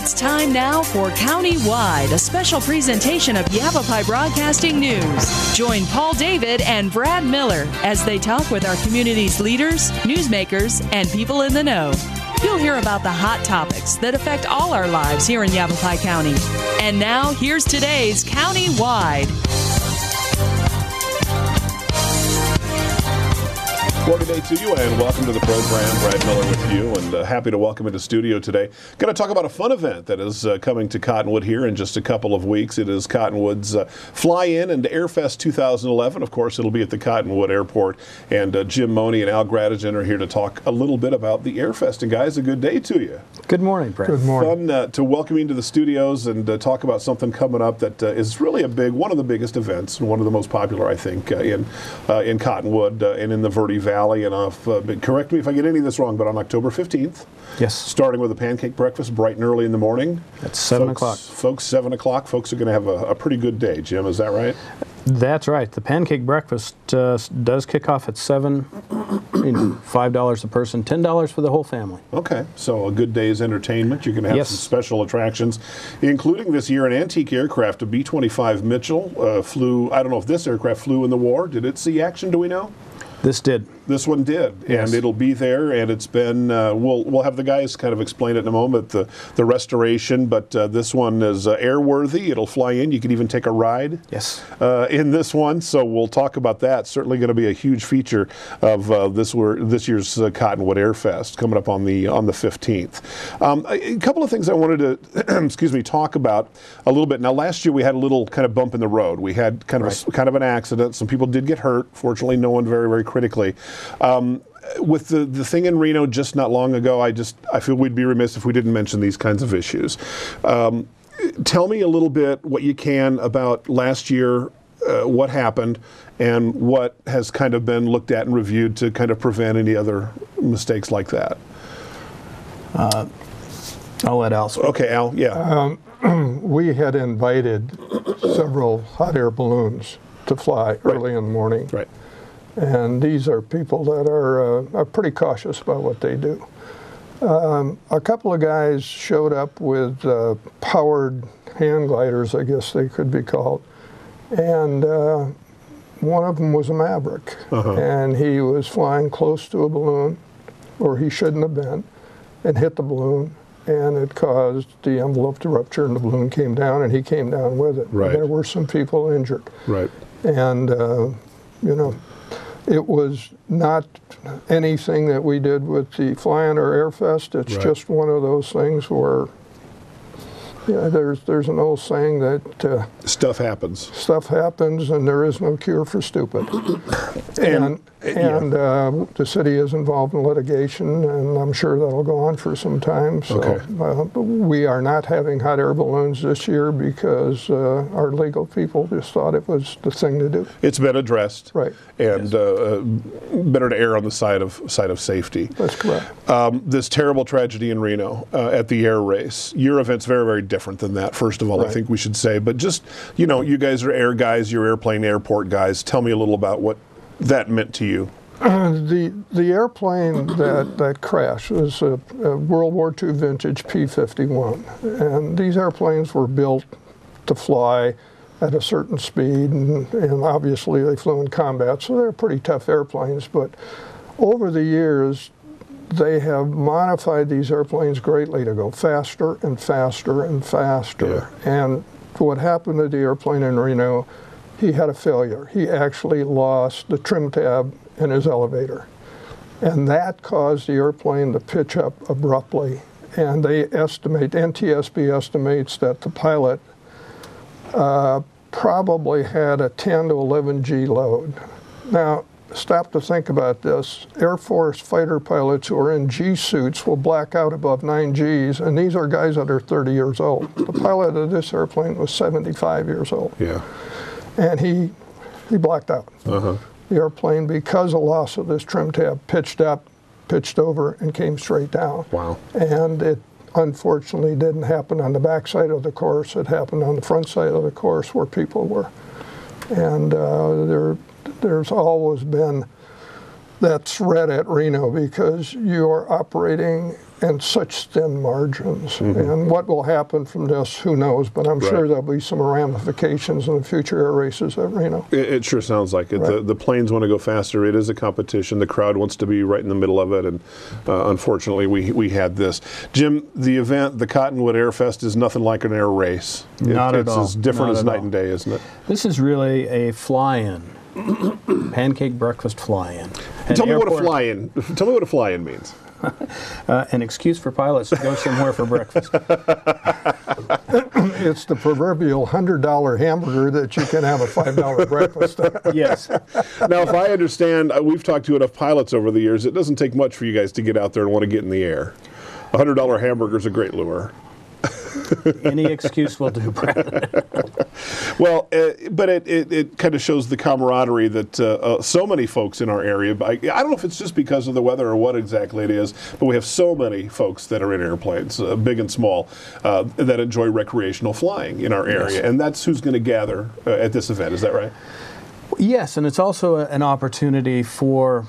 It's time now for Countywide, a special presentation of Yavapai Broadcasting News. Join Paul David and Brad Miller as they talk with our community's leaders, newsmakers, and people in the know. You'll hear about the hot topics that affect all our lives here in Yavapai County. And now, here's today's Countywide. Well, good day to you, and welcome to the program. Brad Miller with you, and happy to welcome into studio today. Going to talk about a fun event that is coming to Cottonwood here in just a couple of weeks. It is Cottonwood's Fly-In and Airfest 2011. Of course, it'll be at the Cottonwood Airport, and Jim Moeny and Al Gradijean are here to talk a little bit about the Airfest. And guys, a good day to you. Good morning, Brad. Good morning. Fun to welcome you into the studios and talk about something coming up that is really one of the biggest events and one of the most popular, I think, in Cottonwood and in the Verde Valley. And correct me if I get any of this wrong, but on October 15th, yes, starting with a pancake breakfast bright and early in the morning. At 7 o'clock. Folks, 7 o'clock. Folks are going to have a pretty good day. Jim, is that right? That's right. The pancake breakfast does kick off at 7, $5 a person, $10 for the whole family. Okay, so a good day's entertainment. You're going to have some special attractions, including this year an antique aircraft, a B25 Mitchell flew. I don't know if this aircraft flew in the war. Did it see action? Do we know? This did. This one did, yes. And it'll be there, and it's been, we'll have the guys kind of explain it in a moment, the restoration, but this one is airworthy. It'll fly in. You can even take a ride in this one, so we'll talk about that. Certainly going to be a huge feature of this year's Cottonwood Airfest coming up on the 15th. A couple of things I wanted to, talk about a little bit. Now, last year we had a little kind of bump in the road. We had kind of an accident. Some people did get hurt. Fortunately, no one very, very critically. With the thing in Reno just not long ago, I feel we'd be remiss if we didn't mention these kinds of issues. Tell me a little bit what you can about last year, what happened, and what has kind of been looked at and reviewed to kind of prevent any other mistakes like that. I'll let Al speak. Okay, Al, yeah. We had invited several hot air balloons to fly early in the morning. Right. And these are people that are pretty cautious about what they do. A couple of guys showed up with powered hand gliders, I guess they could be called. And one of them was a Maverick. And he was flying close to a balloon, or he shouldn't have been, and hit the balloon. And it caused the envelope to rupture, and the balloon came down, and he came down with it. Right. There were some people injured. Right. And, it was not anything that we did with the Fly-In or Airfest. It's just one of those things where, there's an old saying that stuff happens, and there is no cure for stupid. and the city is involved in litigation, and I'm sure that'll go on for some time. So we are not having hot air balloons this year because our legal people just thought it was the thing to do. It's been addressed, right? And better to err on the side of safety. That's correct. This terrible tragedy in Reno at the air race. Your event's very, very different than that. First of all, I think we should say, but just you guys are air guys, you're airplane airport guys. Tell me a little about what that meant to you. The airplane that crashed was a World War II vintage P-51, and these airplanes were built to fly at a certain speed, and obviously they flew in combat, so they're pretty tough airplanes. But over the years, they have modified these airplanes greatly to go faster and faster and faster. Yeah. And what happened to the airplane in Reno, he had a failure. He actually lost the trim tab in his elevator. And that caused the airplane to pitch up abruptly. And they estimate, NTSB estimates that the pilot probably had a 10 to 11 G load. Now, stop to think about this. Air Force fighter pilots who are in G suits will black out above 9 Gs, and these are guys that are 30 years old. The pilot of this airplane was 75 years old. Yeah. And he blacked out. The airplane, because of loss of this trim tab, pitched up, pitched over, and came straight down. Wow. And it unfortunately didn't happen on the back side of the course. It happened on the front side of the course where people were. And there's always been that threat at Reno because you are operating and such thin margins. And what will happen from this, who knows, but I'm sure there'll be some ramifications in the future air races at Reno. It sure sounds like it. The planes want to go faster. It is a competition. The crowd wants to be right in the middle of it, and unfortunately we had this. Jim, the event, the Cottonwood Airfest, is nothing like an air race. Not at all. It's as different as night and day, isn't it? This is really a fly-in. Pancake breakfast fly-in. Tell me what a fly-in. Tell me what a fly-in means. An excuse for pilots to go somewhere for breakfast. It's the proverbial $100 hamburger that you can have a $5 breakfast. Yes. Now, if I understand, we've talked to enough pilots over the years, it doesn't take much for you guys to get out there and want to get in the air. A $100 hamburger is a great lure. Any excuse will do, Brad. Well, but it kind of shows the camaraderie that so many folks in our area, I don't know if it's just because of the weather or what exactly it is, but we have so many folks that are in airplanes, big and small, that enjoy recreational flying in our area. Yes. And that's who's going to gather at this event. Is that right? Yes, and it's also an opportunity for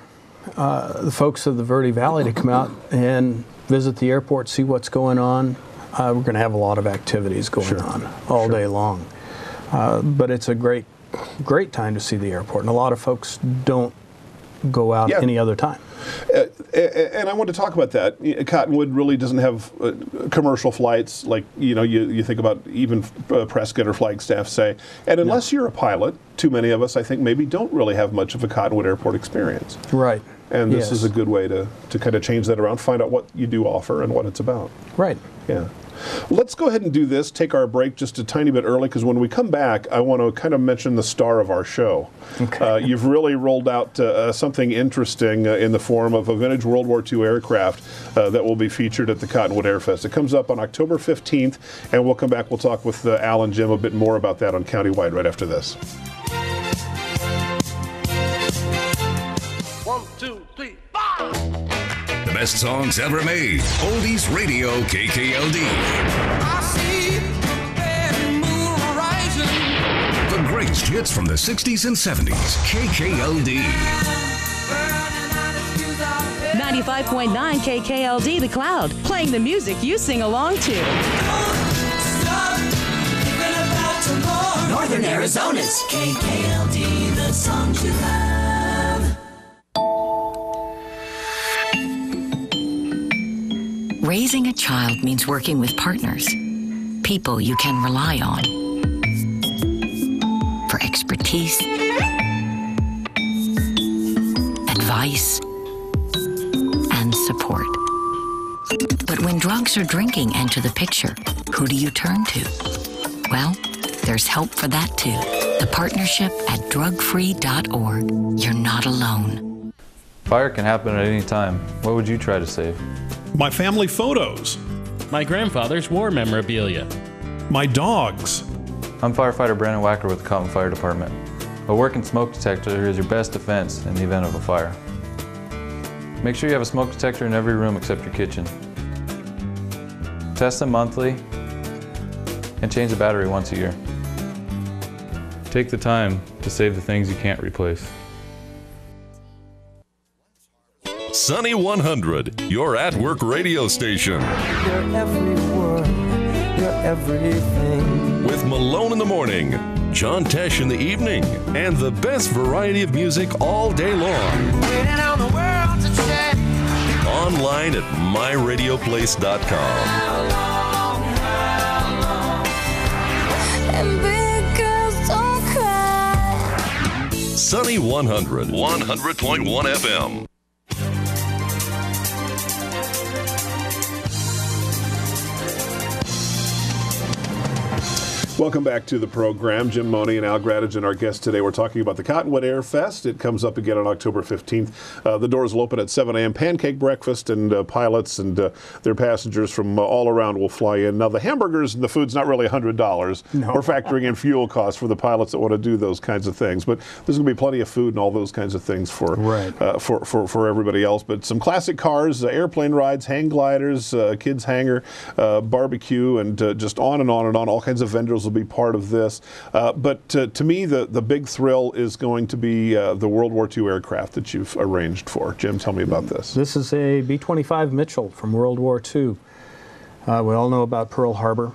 the folks of the Verde Valley to come out and visit the airport, see what's going on. We're going to have a lot of activities going on all day long. But it's a great time to see the airport, and a lot of folks don't go out any other time. And I want to talk about that. Cottonwood really doesn't have commercial flights like you think about even Prescott or Flagstaff say. And unless you're a pilot, too many of us, I think, maybe don't really have much of a Cottonwood Airport experience. Right. And this is a good way to kind of change that around, find out what you do offer and what it's about. Right. Yeah. Let's go ahead and do this, take our break just a tiny bit early, because when we come back, I want to kind of mention the star of our show. Okay. You've really rolled out something interesting in the form of a vintage World War II aircraft that will be featured at the Cottonwood Airfest. It comes up on October 15th, and we'll come back. We'll talk with Al and Jim a bit more about that on Countywide right after this. 1, 2, 3, 4. The best songs ever made. Oldies Radio KKLD. I see the red moon rising. The greatest hits from the 60s and 70s. KKLD. 95.9 KKLD The Cloud. Playing the music you sing along to. Northern Arizona's KKLD, the songs you love. Raising a child means working with partners, people you can rely on, for expertise, advice, and support. But when drugs or drinking enter the picture, who do you turn to? Well, there's help for that too. The partnership at drugfree.org. You're not alone. Fire can happen at any time. What would you try to save? My family photos. My grandfather's war memorabilia. My dogs. I'm firefighter Brandon Wacker with the Cottonwood Fire Department. A working smoke detector is your best defense in the event of a fire. Make sure you have a smoke detector in every room except your kitchen. Test them monthly and change the battery once a year. Take the time to save the things you can't replace. Sunny 100, your at-work radio station. You're every word, you're everything. With Malone in the morning, John Tesh in the evening, and the best variety of music all day long. Waiting on the world to check. Online at myradioplace.com. And big girls don't cry. Sunny 100, 100.1 FM. Welcome back to the program. Jim Moeny and Al Gradijean, our guests today. We're talking about the Cottonwood Airfest. It comes up again on October 15th. The doors will open at 7 a.m. Pancake breakfast, and pilots and their passengers from all around will fly in. Now, the hamburgers and the food's not really $100. No. We're factoring in fuel costs for the pilots that want to do those kinds of things. But there's going to be plenty of food and all those kinds of things for everybody else. But some classic cars, airplane rides, hang gliders, kids hangar, barbecue, and just on and on and on. All kinds of vendors will will be part of this. But to me, the big thrill is going to be the World War II aircraft that you've arranged for. Jim, tell me about this. This is a B25 Mitchell from World War II. We all know about Pearl Harbor.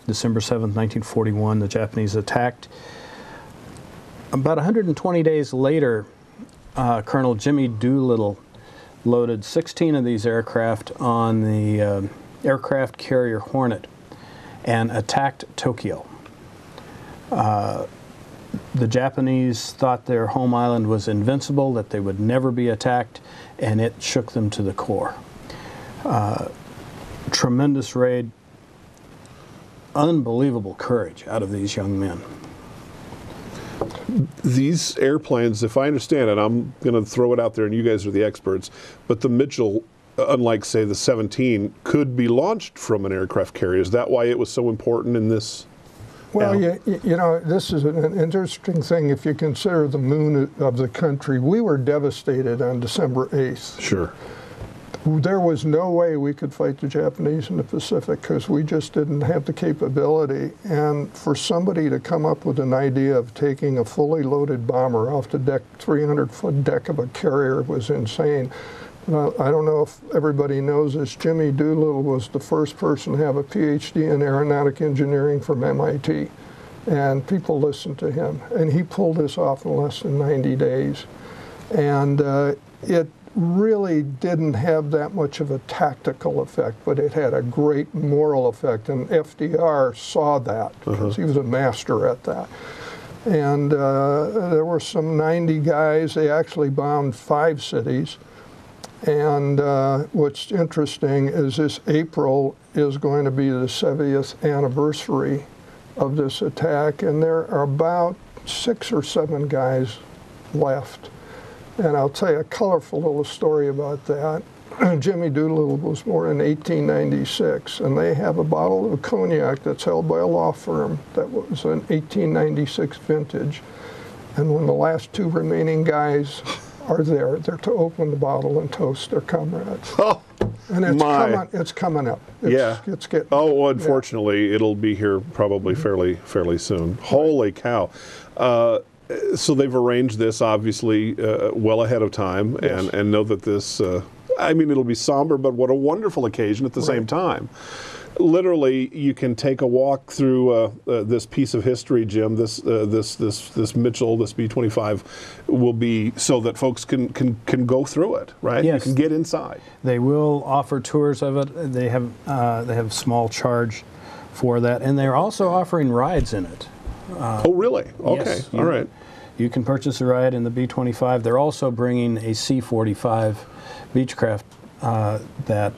December 7th, 1941, the Japanese attacked. About 120 days later, Colonel Jimmy Doolittle loaded 16 of these aircraft on the aircraft carrier Hornet and attacked Tokyo. The Japanese thought their home island was invincible, that they would never be attacked, and it shook them to the core. Tremendous raid, unbelievable courage out of these young men. These airplanes, if I understand it, I'm going to throw it out there and you guys are the experts, but the Mitchell, unlike say the 17, could be launched from an aircraft carrier. Is that why it was so important in this? Well, you know, this is an interesting thing if you consider the moon of the country. We were devastated on December 8th. Sure. There was no way we could fight the Japanese in the Pacific because we just didn't have the capability. And for somebody to come up with an idea of taking a fully loaded bomber off the deck, 300-foot deck of a carrier was insane. I don't know if everybody knows this. Jimmy Doolittle was the first person to have a PhD in aeronautic engineering from MIT. And people listened to him. And he pulled this off in less than 90 days. And it really didn't have that much of a tactical effect, but it had a great moral effect, and FDR saw that because he was a master at that. And there were some 90 guys. They actually bombed 5 cities. And what's interesting is this April is going to be the 70th anniversary of this attack, and there are about 6 or 7 guys left. And I'll tell you a colorful little story about that. Jimmy Doolittle was born in 1896, and they have a bottle of cognac that's held by a law firm that was an 1896 vintage. And when the last 2 remaining guys are there, they're to open the bottle and toast their comrades. Oh, and it's coming up. It's getting. Oh, well, unfortunately, it'll be here probably fairly soon. Holy cow. So they've arranged this, obviously, well ahead of time, and know that this, I mean, it'll be somber, but what a wonderful occasion at the same time. Literally, you can take a walk through this piece of history, Jim. This Mitchell, this B25, will be so that folks can go through it, right? Yes. You can get inside. They will offer tours of it. They have small charge for that, and they're also offering rides in it. Oh, really? Okay, yes, all right. You can purchase a ride in the B-25. They're also bringing a C-45 Beechcraft that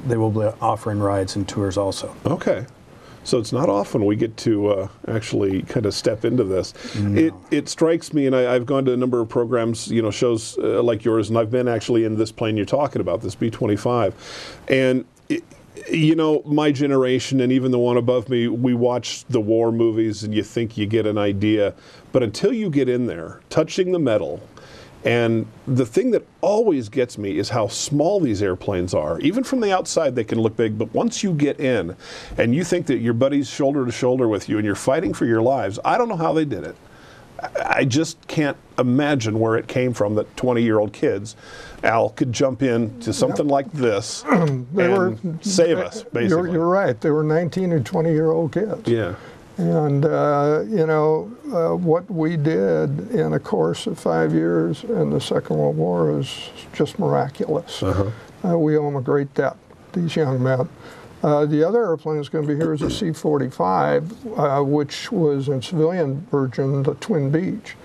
they will be offering rides and tours also. Okay. So it's not often we get to actually kind of step into this. No. It strikes me, and I've gone to a number of programs, shows like yours, and I've been actually in this plane you're talking about, this B-25. And my generation and even the one above me, we watch the war movies and you think you get an idea. But until you get in there, touching the metal, and the thing that always gets me is how small these airplanes are. Even from the outside, they can look big, but once you get in and you think that your buddy's shoulder to shoulder with you and you're fighting for your lives, I don't know how they did it. I just can't imagine where it came from that 20-year-old kids, Al, could jump into something like this and save us, basically. You're right. They were 19 and 20-year-old kids. Yeah. And, what we did in a course of 5 years in the Second World War is just miraculous. We owe them a great debt, these young men. The other airplane that's going to be here is a C-45, which was in civilian version, the Twin Beech.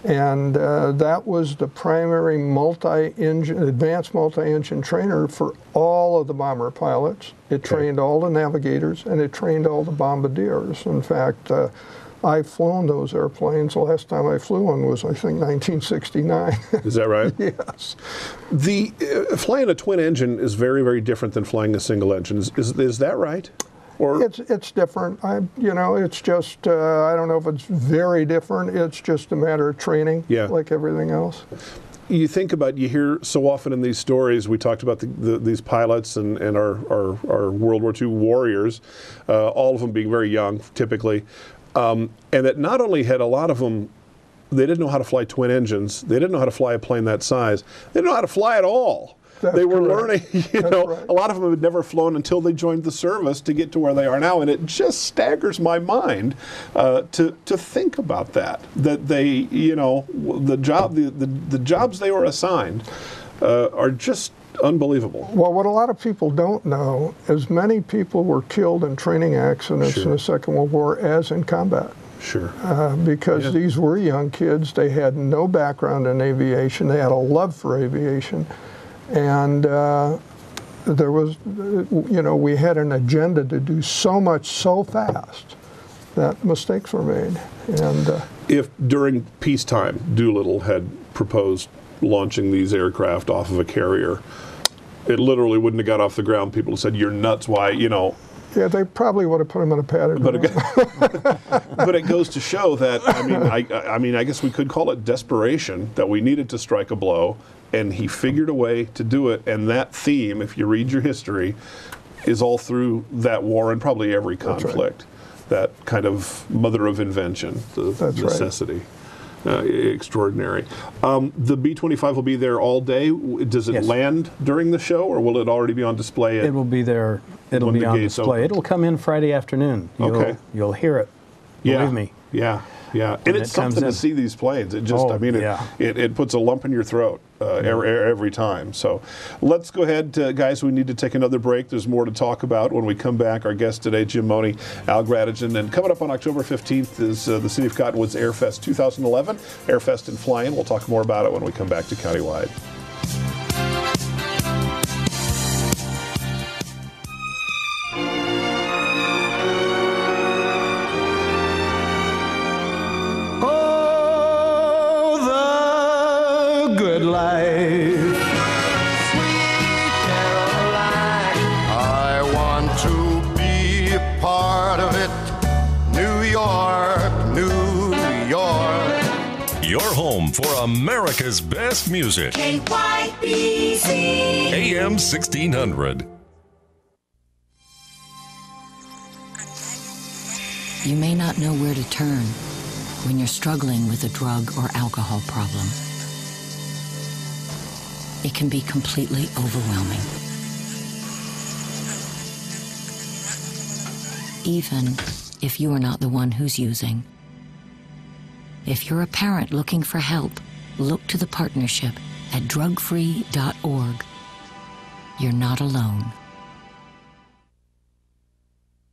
And that was the primary advanced multi-engine trainer for all of the bomber pilots. It trained all the navigators, and it trained all the bombardiers. In fact, I've flown those airplanes. The last time I flew one was, I think, 1969. Is that right? Yes. Flying a twin engine is very, very different than flying a single engine. Is that right? Or? It's different. It's just, I don't know if it's very different. It's just a matter of training, like everything else. you think about, you hear so often in these stories, we talked about these pilots and our World War II warriors, all of them being very young, typically, and that not only had a lot of them, they didn't know how to fly twin engines, they didn't know how to fly a plane that size, they didn't know how to fly at all. They were learning, a lot of them had never flown until they joined the service to get to where they are now, and it just staggers my mind to think about that they, the jobs they were assigned are just unbelievable. Well, what a lot of people don't know is many people were killed in training accidents in the Second World War as in combat. Sure. Because these were young kids, they had no background in aviation, they had a love for aviation. And there was, we had an agenda to do so much so fast that mistakes were made. And if during peacetime Doolittle had proposed launching these aircraft off of a carrier, it literally wouldn't have got off the ground. People said, "You're nuts! Why?" Yeah, they probably would have put him in a padded room. But it goes to show that, I guess we could call it desperation, that we needed to strike a blow, and he figured a way to do it. And that theme, if you read your history, is all through that war and probably every conflict. That kind of mother of invention, the necessity. Extraordinary. The B-25 will be there all day. Does it land during the show, or will it already be on display? It will be there. It'll be on display. It'll come in Friday afternoon. You'll hear it. Believe me. Yeah. And it's something to see these planes. It just, it puts a lump in your throat every time. So let's go ahead, guys. We need to take another break. There's more to talk about when we come back. Our guest today, Jim Moeny, Al Gradijean. And coming up on October 15th is the City of Cottonwood's Airfest 2011. Airfest and Fly-In. We'll talk more about it when we come back to Countywide. For America's best music. KYBZ. AM 1600. You may not know where to turn when you're struggling with a drug or alcohol problem. It can be completely overwhelming. Even if you are not the one who's using. If you're a parent looking for help, look to the partnership at drugfree.org. You're not alone.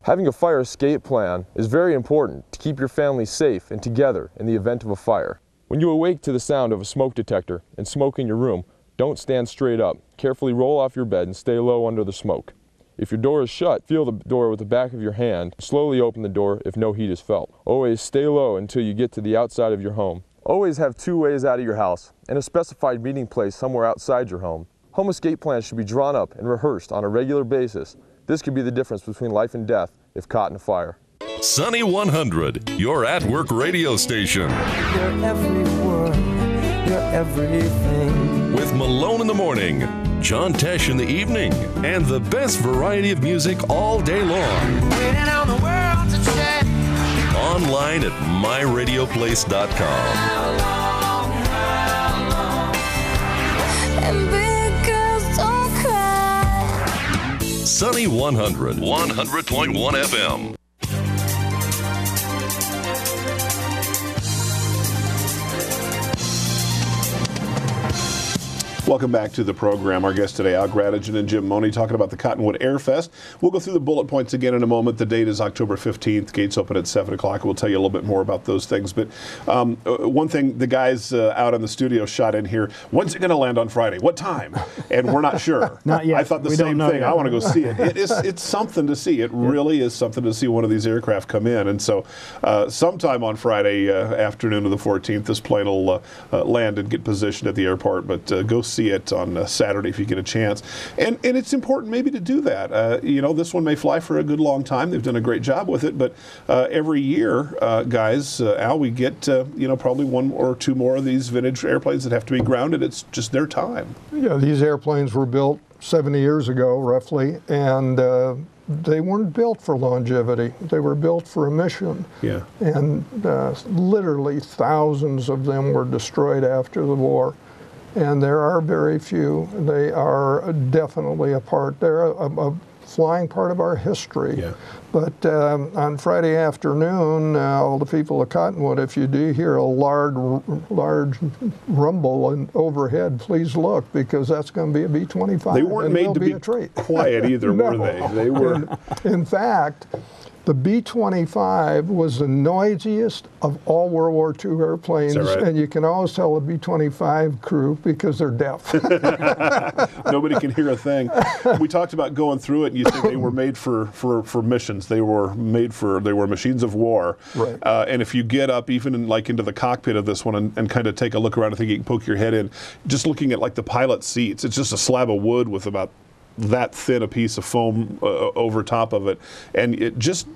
Having a fire escape plan is very important to keep your family safe and together in the event of a fire. When you awake to the sound of a smoke detector and smoke in your room, don't stand straight up. Carefully roll off your bed and stay low under the smoke. If your door is shut, feel the door with the back of your hand. Slowly open the door if no heat is felt. Always stay low until you get to the outside of your home. Always have two ways out of your house and a specified meeting place somewhere outside your home. Home escape plans should be drawn up and rehearsed on a regular basis. This could be the difference between life and death if caught in a fire. Sunny 100, your at-work radio station. You're every word, you're everything. With Malone in the morning, John Tesh in the evening, and the best variety of music all day long. Waiting on the world to check. Online at myradioplace.com. And big girls don't cry. Sunny 100, 100.1 FM. Welcome back to the program. Our guests today, Al Gradijean and Jim Moeny, talking about the Cottonwood Airfest. We'll go through the bullet points again in a moment. The date is October 15th. Gates open at 7 o'clock. We'll tell you a little bit more about those things. But one thing, the guys out in the studio shot in here, when's it going to land on Friday? What time? And we're not sure. Not yet. I thought the same thing. I want to go see it. It's something to see. It really is something to see one of these aircraft come in. And so sometime on Friday afternoon of the 14th, this plane will land and get positioned at the airport. But go see see it on Saturday if you get a chance. And it's important maybe to do that. This one may fly for a good long time. They've done a great job with it, but every year, guys, Al, we get probably one or two more of these vintage airplanes that have to be grounded. It's just their time. Yeah, these airplanes were built 70 years ago, roughly, and they weren't built for longevity. They were built for a mission. Yeah. And literally thousands of them were destroyed after the war. And there are very few. They are definitely a part. They're a flying part of our history. Yeah. But on Friday afternoon, all the people of Cottonwood, if you do hear a large rumble overhead, please look, because that's going to be a B-25. They weren't made to be quiet either, No. were they? They were. In fact, the B-25 was the noisiest of all World War II airplanes, Is that right? and you can always tell the B-25 crew because they're deaf. Nobody can hear a thing. We talked about going through it, and you said they were made for missions. They were machines of war. Right. And if you get up even into the cockpit of this one and kind of take a look around, I think you can poke your head in, just looking at the pilot seats, it's just a slab of wood with about that thin a piece of foam over top of it, and it just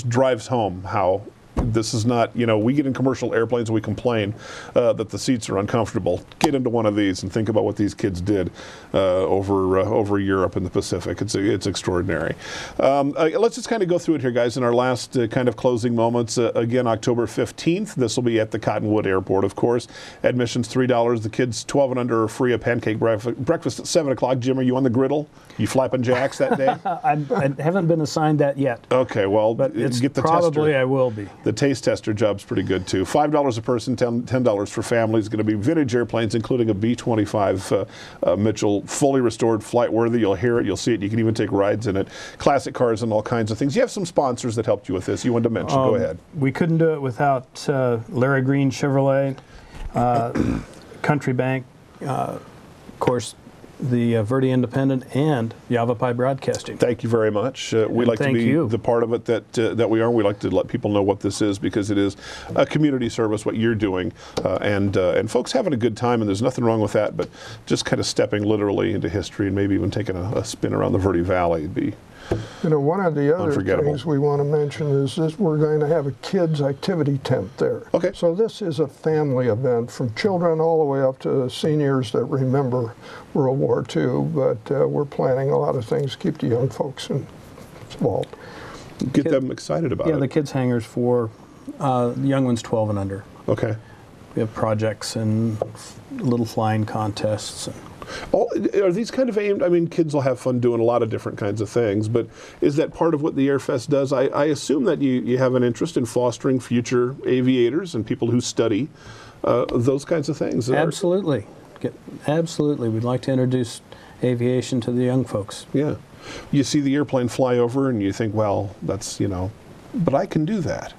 drives home how this is not, we get in commercial airplanes and we complain that the seats are uncomfortable. Get into one of these and think about what these kids did over Europe and the Pacific. It's extraordinary. Let's just kind of go through it here, guys, in our last kind of closing moments. Again, October 15th. This will be at the Cottonwood Airport, of course. Admission's $3. The kids 12 and under are free. A pancake breakfast at 7 o'clock. Jim, are you on the griddle? You flapping jacks that day? I haven't been assigned that yet. Okay, well, but it's get the probably tester. I will be. The taste tester job's pretty good, too. $5 a person, $10 for families. Going to be vintage airplanes, including a B25 Mitchell, fully restored, flight-worthy. You'll hear it. You'll see it. You can even take rides in it. Classic cars and all kinds of things. You have some sponsors that helped you with this. You wanted to mention. Go ahead. We couldn't do it without Larry Green Chevrolet, Country Bank, of course, the Verde Independent, and Yavapai Broadcasting. Thank you very much. We like to be the part of it that we are. We like to let people know what this is, because it is a community service, what you're doing, and folks having a good time, and there's nothing wrong with that, but just kind of stepping literally into history and maybe even taking a spin around the Verde Valley would be one of the other things we want to mention is that we're going to have a kids activity tent there. Okay. So this is a family event from children all the way up to seniors that remember World War II, but we're planning a lot of things to keep the young folks involved. Get them excited about it. Yeah, the kids hangers for young ones 12 and under. Okay. We have projects and little flying contests. Are these kind of aimed? I mean, kids will have fun doing a lot of different kinds of things, but is that part of what the Airfest does? I assume that you have an interest in fostering future aviators and people who study those kinds of things. Absolutely. Absolutely. We'd like to introduce aviation to the young folks. Yeah. You see the airplane fly over and you think, well, that's, but I can do that.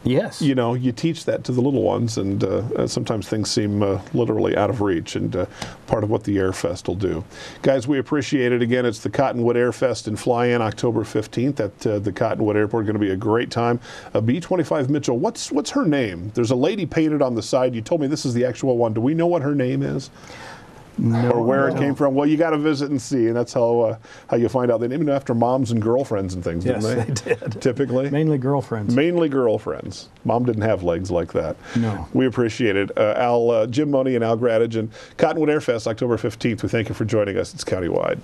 Yes. You teach that to the little ones, and sometimes things seem literally out of reach, and part of what the Airfest will do. Guys, we appreciate it. Again, it's the Cottonwood Airfest and Fly-In October 15th at the Cottonwood Airport. Going to be a great time. B25 Mitchell, what's her name? There's a lady painted on the side. You told me this is the actual one. Do we know what her name is? No, or where it came from? Well, you got to visit and see, and that's how you find out. They named it after moms and girlfriends and things, didn't they? Yes, they did. Typically. Mainly girlfriends. Mainly girlfriends. Mom didn't have legs like that. No. We appreciate it. Jim Moeny and Al Gradijean, Cottonwood Airfest, October 15th. We thank you for joining us. It's countywide.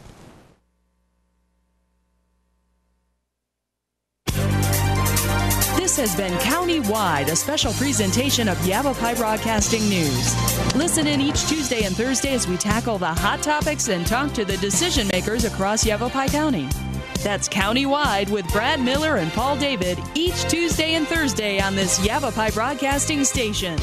This has been Countywide, a special presentation of Yavapai Broadcasting News. Listen in each Tuesday and Thursday as we tackle the hot topics and talk to the decision makers across Yavapai County. That's Countywide with Brad Miller and Paul David each Tuesday and Thursday on this Yavapai Broadcasting station.